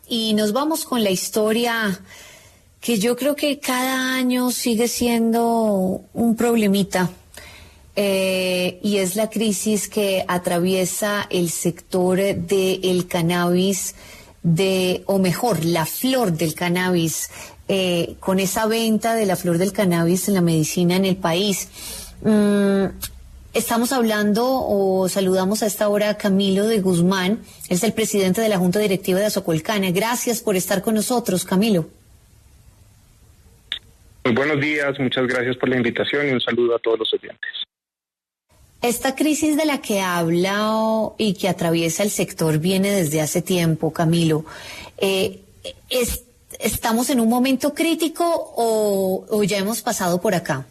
y nos vamos con la historia que yo creo que cada año sigue siendo un problemita, y es la crisis que atraviesa el sector del cannabis, o mejor, la flor del cannabis, con esa venta de la flor del cannabis en la medicina en el país. Estamos hablando o saludamos a esta hora a Camilo de Guzmán, es el presidente de la Junta Directiva de Azocolcana. Gracias por estar con nosotros, Camilo. Muy buenos días, muchas gracias por la invitación y un saludo a todos los oyentes. Esta crisis de la que habla y que atraviesa el sector viene desde hace tiempo, Camilo. ¿Estamos en un momento crítico o ya hemos pasado por acá?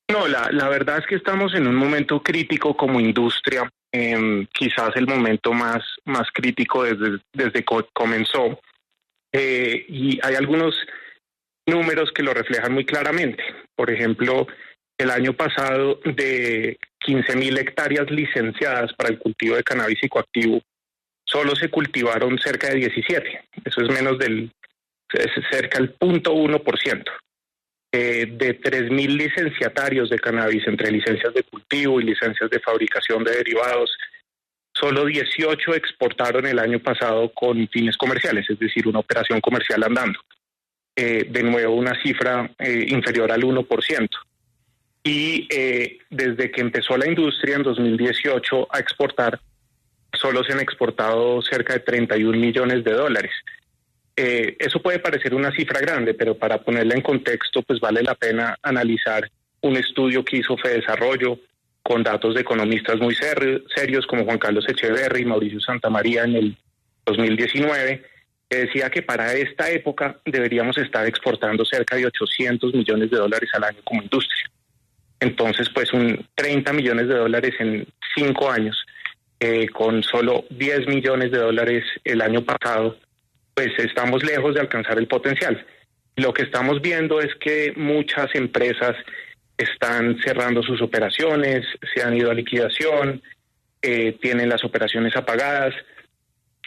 No, la verdad es que estamos en un momento crítico como industria, quizás el momento más crítico desde que comenzó, y hay algunos números que lo reflejan muy claramente. Por ejemplo, el año pasado, de 15.000 hectáreas licenciadas para el cultivo de cannabis psicoactivo, solo se cultivaron cerca de 17. Eso es cerca del 0.1%. De 3.000 licenciatarios de cannabis, entre licencias de cultivo y licencias de fabricación de derivados, solo 18 exportaron el año pasado con fines comerciales, es decir, una operación comercial andando. De nuevo, una cifra inferior al 1%. Y desde que empezó la industria en 2018 a exportar, solo se han exportado cerca de $31 millones. Eso puede parecer una cifra grande, pero para ponerla en contexto, pues vale la pena analizar un estudio que hizo Fedesarrollo con datos de economistas muy serios como Juan Carlos Echeverri y Mauricio Santamaría en el 2019, que decía que para esta época deberíamos estar exportando cerca de $800 millones al año como industria. Entonces, pues un $30 millones en 5 años, con solo $10 millones el año pasado, pues estamos lejos de alcanzar el potencial. Lo que estamos viendo es que muchas empresas están cerrando sus operaciones, se han ido a liquidación, tienen las operaciones apagadas,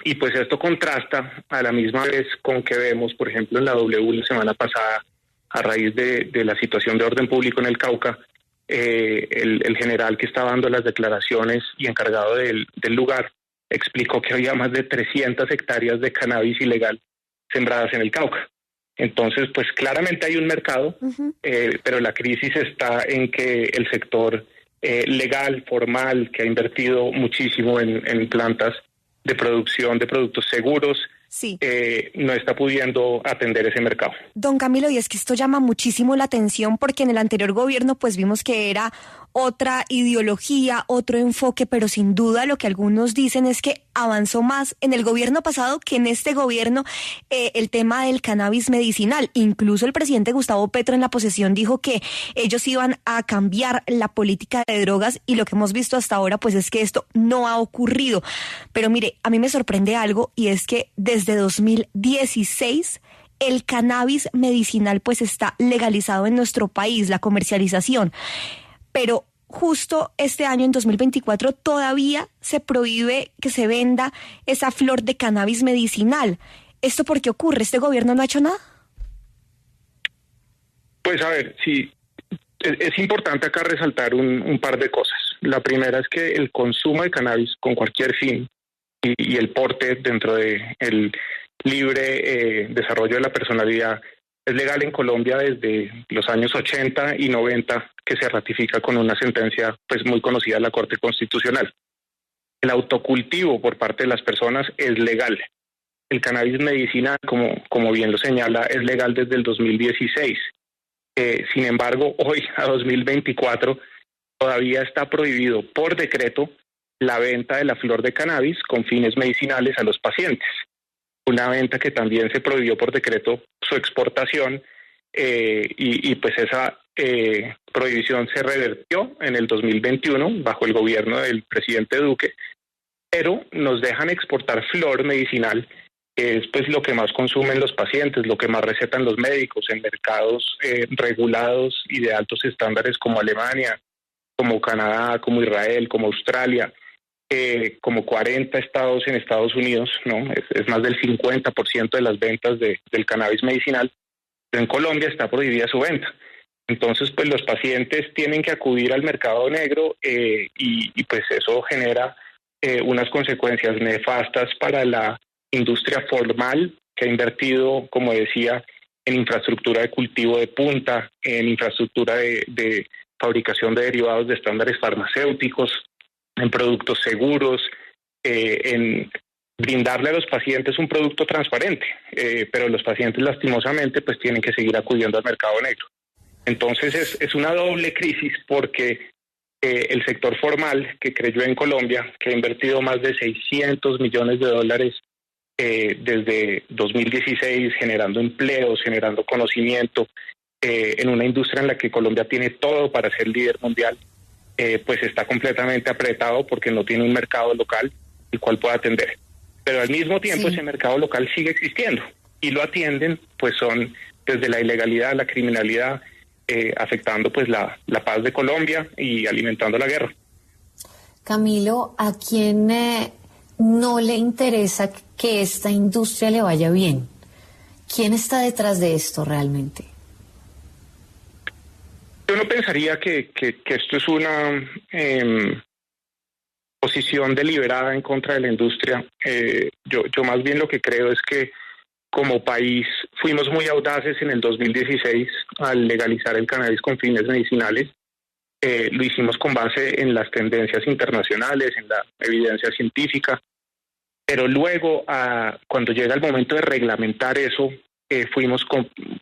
y pues esto contrasta a la misma vez con que vemos, por ejemplo, en la W la semana pasada, a raíz de la situación de orden público en el Cauca, el general que estaba dando las declaraciones y encargado del lugar explicó que había más de 300 hectáreas de cannabis ilegal sembradas en el Cauca. Entonces, pues claramente hay un mercado, pero la crisis está en que el sector legal, formal, que ha invertido muchísimo en plantas de producción de productos seguros, sí, no está pudiendo atender ese mercado. Don Camilo, y es que esto llama muchísimo la atención porque en el anterior gobierno pues vimos que era otra ideología, otro enfoque, pero sin duda lo que algunos dicen es que avanzó más en el gobierno pasado que en este gobierno el tema del cannabis medicinal. Incluso el presidente Gustavo Petro en la posesión dijo que ellos iban a cambiar la política de drogas y lo que hemos visto hasta ahora pues es que esto no ha ocurrido. Pero mire, a mí me sorprende algo y es que desde 2016 el cannabis medicinal pues está legalizado en nuestro país, la comercialización. Pero justo este año, en 2024, todavía se prohíbe que se venda esa flor de cannabis medicinal. ¿Esto por qué ocurre? ¿Este gobierno no ha hecho nada? Pues a ver, sí, es importante acá resaltar un par de cosas. La primera es que el consumo de cannabis con cualquier fin y el porte dentro del libre desarrollo de la personalidad es legal en Colombia desde los años 80 y 90, que se ratifica con una sentencia pues muy conocida de la Corte Constitucional. El autocultivo por parte de las personas es legal. El cannabis medicinal, como bien lo señala, es legal desde el 2016. Sin embargo, hoy, a 2024, todavía está prohibido por decreto la venta de la flor de cannabis con fines medicinales a los pacientes. Una venta que también se prohibió por decreto su exportación, y pues esa prohibición se revertió en el 2021 bajo el gobierno del presidente Duque, pero nos dejan exportar flor medicinal, que es pues lo que más consumen los pacientes, lo que más recetan los médicos en mercados regulados y de altos estándares como Alemania, como Canadá, como Israel, como Australia. como 40 estados en Estados Unidos, ¿no? Es más del 50% de las ventas del cannabis medicinal, pero en Colombia está prohibida su venta. Entonces, pues los pacientes tienen que acudir al mercado negro y pues eso genera unas consecuencias nefastas para la industria formal que ha invertido, como decía, en infraestructura de cultivo de punta, en infraestructura de fabricación de derivados de estándares farmacéuticos, en productos seguros, en brindarle a los pacientes un producto transparente, pero los pacientes lastimosamente pues tienen que seguir acudiendo al mercado negro. Entonces es una doble crisis porque el sector formal que creyó en Colombia, que ha invertido más de $600 millones desde 2016, generando empleos, generando conocimiento, en una industria en la que Colombia tiene todo para ser líder mundial, pues está completamente apretado porque no tiene un mercado local el cual pueda atender. Pero al mismo tiempo ese mercado local sigue existiendo y lo atienden, pues son desde la ilegalidad, la criminalidad, afectando pues la paz de Colombia y alimentando la guerra. Camilo, ¿a quién no le interesa que esta industria le vaya bien? ¿Quién está detrás de esto realmente? Yo no pensaría que esto es una posición deliberada en contra de la industria. Yo más bien lo que creo es que como país fuimos muy audaces en el 2016 al legalizar el cannabis con fines medicinales. Lo hicimos con base en las tendencias internacionales, en la evidencia científica, pero luego cuando llega el momento de reglamentar eso, fuimos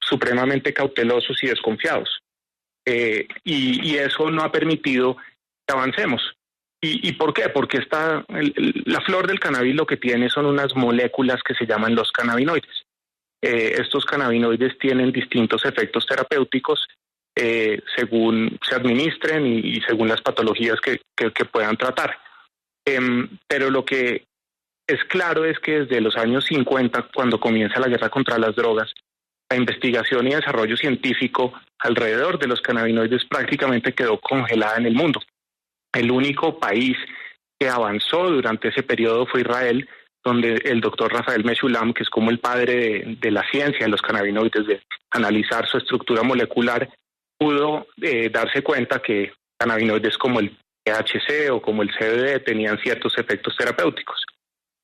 supremamente cautelosos y desconfiados. Y eso no ha permitido que avancemos. ¿Y por qué? Porque la flor del cannabis lo que tiene son unas moléculas que se llaman los cannabinoides. Estos cannabinoides tienen distintos efectos terapéuticos según se administren y según las patologías que puedan tratar. Pero lo que es claro es que desde los años 50, cuando comienza la guerra contra las drogas, la investigación y desarrollo científico alrededor de los cannabinoides prácticamente quedó congelada en el mundo. El único país que avanzó durante ese periodo fue Israel, donde el doctor Rafael Meshulam, que es como el padre de la ciencia de los cannabinoides, de analizar su estructura molecular, pudo darse cuenta que cannabinoides como el THC o como el CBD tenían ciertos efectos terapéuticos.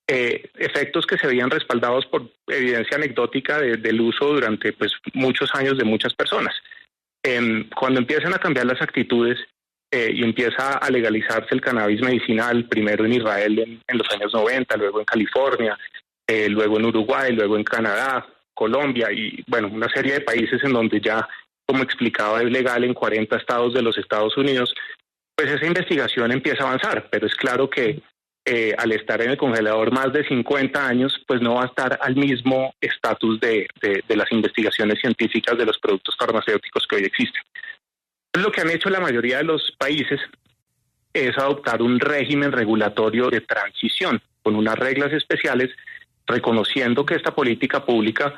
Efectos que se veían respaldados por evidencia anecdótica del uso durante pues muchos años de muchas personas. Cuando empiezan a cambiar las actitudes y empieza a legalizarse el cannabis medicinal, primero en Israel en los años 90, luego en California, luego en Uruguay, luego en Canadá, Colombia y bueno, una serie de países en donde ya, como explicaba, es legal en 40 estados de los Estados Unidos, pues esa investigación empieza a avanzar, pero es claro que al estar en el congelador más de 50 años, pues no va a estar al mismo estatus de las investigaciones científicas de los productos farmacéuticos que hoy existen. Lo que han hecho la mayoría de los países es adoptar un régimen regulatorio de transición, con unas reglas especiales, reconociendo que esta política pública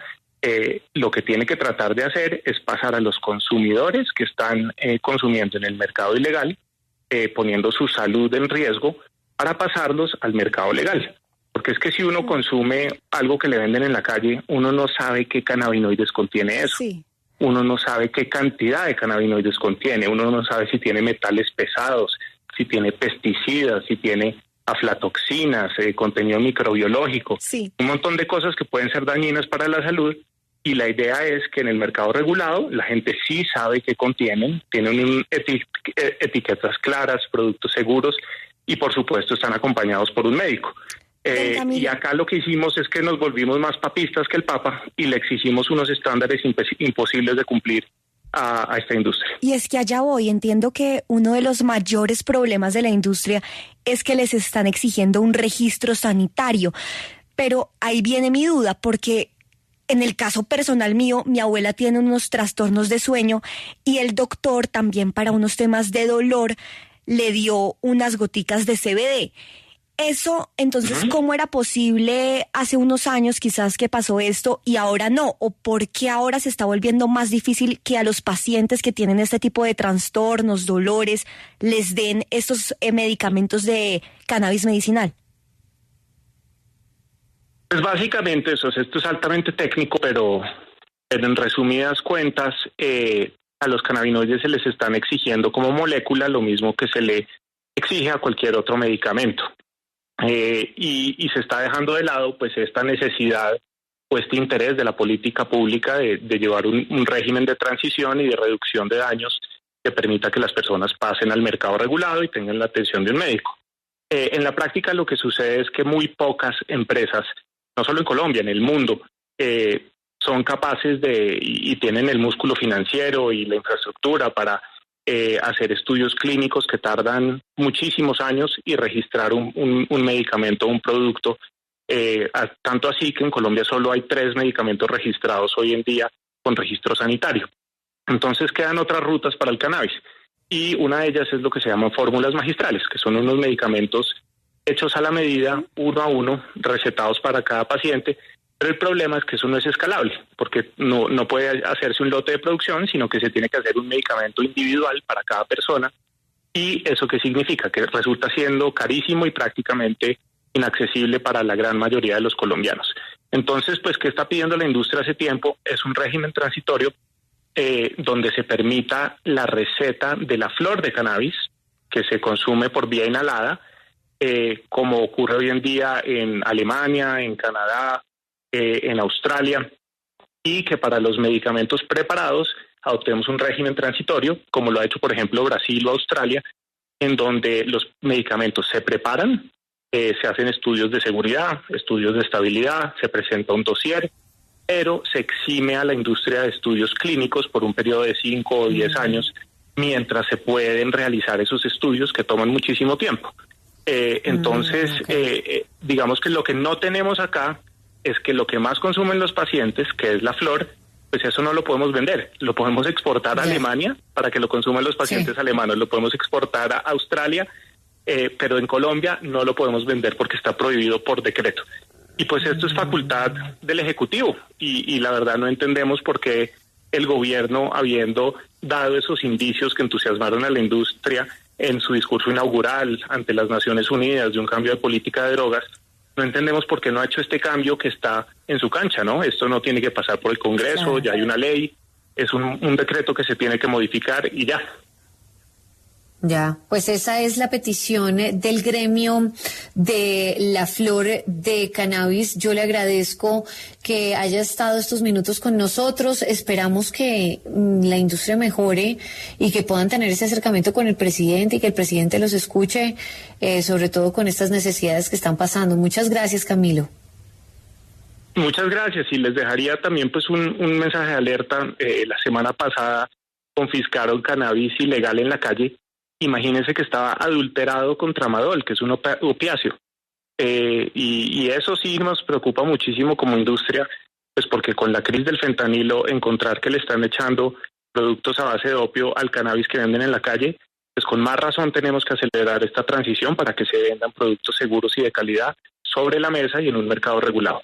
lo que tiene que tratar de hacer es pasar a los consumidores que están consumiendo en el mercado ilegal, poniendo su salud en riesgo, para pasarlos al mercado legal. Porque es que si uno consume algo que le venden en la calle, uno no sabe qué cannabinoides contiene eso. Sí. Uno no sabe qué cantidad de cannabinoides contiene, uno no sabe si tiene metales pesados, si tiene pesticidas, si tiene aflatoxinas, contenido microbiológico, un montón de cosas que pueden ser dañinas para la salud. Y la idea es que en el mercado regulado la gente sí sabe qué contienen, tienen etiquetas claras, productos seguros y por supuesto están acompañados por un médico. Y acá lo que hicimos es que nos volvimos más papistas que el Papa y le exigimos unos estándares imposibles de cumplir a esta industria. Y es que allá voy, entiendo que uno de los mayores problemas de la industria es que les están exigiendo un registro sanitario, pero ahí viene mi duda, porque en el caso personal mío, mi abuela tiene unos trastornos de sueño y el doctor también para unos temas de dolor le dio unas goticas de CBD. Eso, entonces, ¿cómo era posible hace unos años quizás que pasó esto y ahora no? ¿O por qué ahora se está volviendo más difícil que a los pacientes que tienen este tipo de trastornos, dolores, les den estos medicamentos de cannabis medicinal? Pues básicamente eso, esto es altamente técnico, pero en resumidas cuentas, a los cannabinoides se les están exigiendo como molécula lo mismo que se le exige a cualquier otro medicamento. Y se está dejando de lado pues esta necesidad o este interés de la política pública de llevar un régimen de transición y de reducción de daños que permita que las personas pasen al mercado regulado y tengan la atención de un médico. En la práctica lo que sucede es que muy pocas empresas, no solo en Colombia, en el mundo, son capaces y tienen el músculo financiero y la infraestructura para hacer estudios clínicos que tardan muchísimos años y registrar un medicamento o un producto. Tanto así que en Colombia solo hay 3 medicamentos registrados hoy en día con registro sanitario. Entonces quedan otras rutas para el cannabis y una de ellas es lo que se llaman fórmulas magistrales, que son unos medicamentos hechos a la medida, uno a uno, recetados para cada paciente. Pero el problema es que eso no es escalable, porque no puede hacerse un lote de producción, sino que se tiene que hacer un medicamento individual para cada persona. ¿Y eso qué significa? Que resulta siendo carísimo y prácticamente inaccesible para la gran mayoría de los colombianos. Entonces, pues, ¿qué está pidiendo la industria hace tiempo? Es un régimen transitorio donde se permita la receta de la flor de cannabis, que se consume por vía inhalada, como ocurre hoy en día en Alemania, en Canadá, en Australia, y que para los medicamentos preparados adoptemos un régimen transitorio, como lo ha hecho, por ejemplo, Brasil o Australia, en donde los medicamentos se preparan, se hacen estudios de seguridad, estudios de estabilidad, se presenta un dossier, pero se exime a la industria de estudios clínicos por un periodo de 5 o 10 años, mientras se pueden realizar esos estudios que toman muchísimo tiempo. Entonces, digamos que lo que no tenemos acá es que lo que más consumen los pacientes, que es la flor, pues eso no lo podemos vender. Lo podemos exportar a Alemania para que lo consuman los pacientes alemanes, lo podemos exportar a Australia, pero en Colombia no lo podemos vender porque está prohibido por decreto. Y pues esto es facultad del Ejecutivo y la verdad no entendemos por qué el gobierno, habiendo dado esos indicios que entusiasmaron a la industria en su discurso inaugural ante las Naciones Unidas de un cambio de política de drogas, no entendemos por qué no ha hecho este cambio que está en su cancha, ¿no? Esto no tiene que pasar por el Congreso, ya hay una ley, es un decreto que se tiene que modificar y ya. Ya, pues esa es la petición del gremio de la flor de cannabis. Yo le agradezco que haya estado estos minutos con nosotros. Esperamos que la industria mejore y que puedan tener ese acercamiento con el presidente y que el presidente los escuche, sobre todo con estas necesidades que están pasando. Muchas gracias, Camilo. Muchas gracias y les dejaría también pues un mensaje de alerta. La semana pasada confiscaron cannabis ilegal en la calle. Imagínense que estaba adulterado con tramadol, que es un opiáceo. Y eso sí nos preocupa muchísimo como industria, pues porque con la crisis del fentanilo, encontrar que le están echando productos a base de opio al cannabis que venden en la calle, pues con más razón tenemos que acelerar esta transición para que se vendan productos seguros y de calidad sobre la mesa y en un mercado regulado.